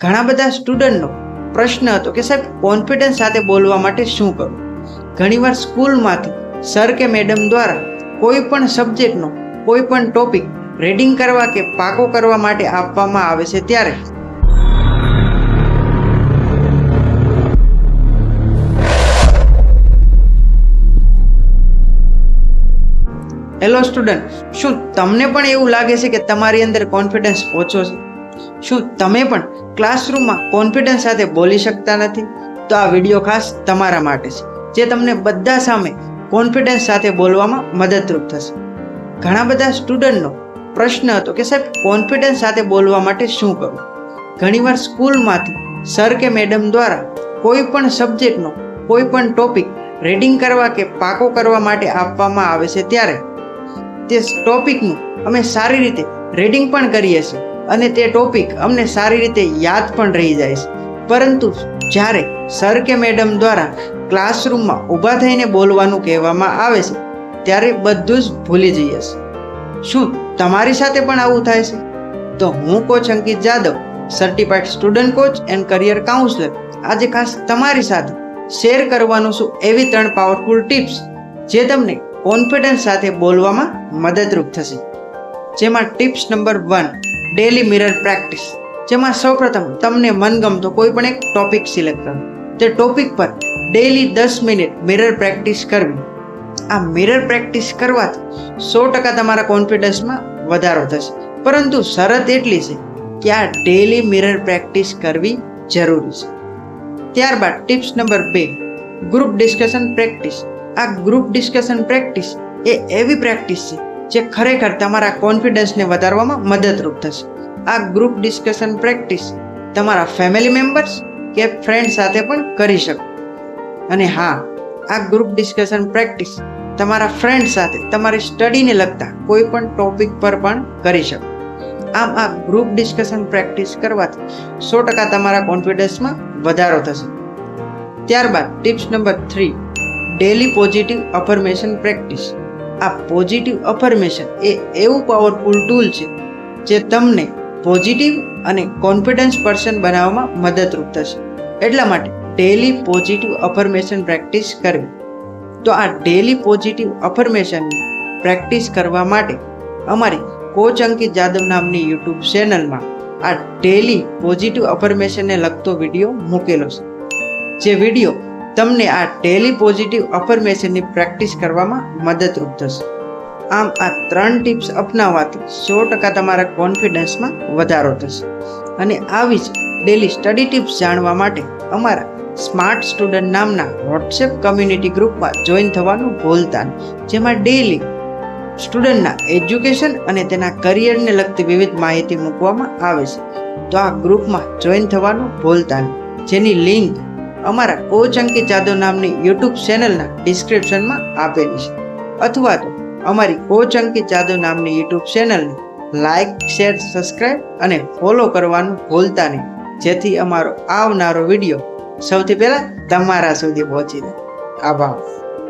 ઘણા બધા સ્ટુડન્ટનો પ્રશ્ન હતો કે સાહેબ કોન્ફિડન્સ સાથે બોલવા માટે શું કરવું. ઘણીવાર સ્કૂલમાંથી સર કે મેડમ દ્વારા કોઈ પણ સબ્જેક્ટનો કોઈ પણ ટોપિક રીડિંગ કરવા કે પાકો કરવા માટે આપવામાં આવે છે ત્યારે હેલો સ્ટુડન્ટ, શું તમને પણ એવું લાગે છે કે તમારી અંદર કોન્ફિડન્સ ઓછો છે? શું તમે પણ ક્લાસરૂમમાં કોન્ફિડન્સ સાથે બોલી શકતા નથી? તો આ વિડીયો ખાસ તમારા માટે છે, જે તમને બધા સામે કોન્ફિડન્સ સાથે બોલવામાં મદદરૂપ થશે. ઘણા બધા સ્ટુડન્ટનો પ્રશ્ન હતો કે સાહેબ કોન્ફિડન્સ સાથે બોલવા માટે શું કરવું. ઘણીવાર સ્કૂલમાંથી સર કે મેડમ દ્વારા કોઈ પણ સબ્જેક્ટનો કોઈ પણ ટોપિક રીડિંગ કરવા કે પાકો કરવા માટે આપવામાં આવે છે ત્યારે તે ટોપિકનું અમે સારી રીતે રીડિંગ પણ કરીએ છીએ અને તે ટોપિક અમને સારી રીતે યાદ પણ રહી જાય છે. પરંતુ જ્યારે સર કે મેડમ દ્વારા ક્લાસરૂમમાં ઊભા થઈને બોલવાનું કહેવામાં આવે છે ત્યારે બધું જ ભૂલી જઈએ છીએ. શું તમારી સાથે પણ આવું થાય છે? તો હું coach Ankit Jadav, certified student coach and career counsellor, આજે ખાસ તમારી સાથે શેર કરવાનું છું એવી 3 પાવરફુલ ટિપ્સ જે તમને કોન્ફિડન્સ સાથે બોલવામાં મદદરૂપ થશે. જેમાં tips number 1, daily mirror practice. જેમાં સૌપ્રથમ તમને મનગમતો કોઈ પણ એક ટોપિક સિલેક્ટ કરો. તે ટોપિક પર ડેલી 10 મિનિટ મિરર પ્રેક્ટિસ કરવી. આ મિરર પ્રેક્ટિસ કરવાથી 100% તમારા કોન્ફિડન્સમાં વધારો થશે. પરંતુ શરત એટલી છે કે આ ડેલી મિરર પ્રેક્ટિસ કરવી જરૂરી છે. ત્યારબાદ tips number 2, group discussion practice. આ ગ્રુપ ડિસ્કશન પ્રેક્ટિસ એ એવી પ્રેક્ટિસ છે જે ખરેખર તમારા કોન્ફિડન્સને વધારવામાં મદદરૂપ થશે. આ ગ્રુપ ડિસ્કશન પ્રેક્ટિસ તમારા ફેમિલી મેમ્બર્સ કે ફ્રેન્ડ સાથે પણ કરી શકો. અને હા, આ ગ્રુપ ડિસ્કશન પ્રેક્ટિસ તમારા ફ્રેન્ડ સાથે તમારી સ્ટડીને લગતા કોઈ પણ ટોપિક પર પણ કરી શકો. આમ આ ગ્રુપ ડિસ્કશન પ્રેક્ટિસ કરવાથી 100% તમારા કોન્ફિડન્સમાં વધારો થશે. ત્યારબાદ tips number 3, daily positive affirmation practice. આ પોઝિટિવ અફર્મેશન એ એવું પાવરફુલ ટૂલ છે જે તમને પોઝિટિવ અને કોન્ફિડન્સ પર્સન બનાવવામાં મદદરૂપ થશે. એટલા માટે ડેલી પોઝિટિવ અફર્મેશન પ્રેક્ટિસ કરવી. તો આ ડેલી પોઝિટિવ અફર્મેશનની પ્રેક્ટિસ કરવા માટે અમારી કોચ અંકિત જાદવ નામની યુટ્યુબ ચેનલમાં આ ડેલી પોઝિટિવ અફર્મેશનને લગતો વિડીયો મૂકેલો છે, જે વિડીયો તમને આ ડેલી પોઝિટિવ અફર્મેશનની પ્રેક્ટિસ કરવામાં મદદરૂપ થશે. આમ આ 3 ટિપ્સ અપનાવવાથી 100% તમારા કોન્ફિડન્સમાં વધારો થશે. અને આવી જ ડેલી સ્ટડી ટિપ્સ જાણવા માટે અમારા સ્માર્ટ સ્ટુડન્ટ નામના વોટ્સએપ કમ્યુનિટી ગ્રુપમાં જોઈન થવાનું ભૂલતા નહીં, જેમાં ડેલી સ્ટુડન્ટના એજ્યુકેશન અને તેના કરિયરને લગતી વિવિધ માહિતી મૂકવામાં આવે છે. તો આ ગ્રુપમાં જોઈન થવાનું ભૂલતા નહીં, જેની લિંક અમારા કોચ અંકિત જાદવ નામની યુટ્યુબ ચેનલના ડિસ્ક્રિપ્શનમાં આપેલી છે. અથવા તો અમારી કોચ અંકિત જાદવ નામની યુટ્યુબ ચેનલને લાઇક, શેર, સબસ્ક્રાઈબ અને ફોલો કરવાનું ભૂલતા નહીં, જેથી અમારો આવનારો વિડીયો સૌથી પહેલાં તમારા સુધી પહોંચી જાય. આભાર.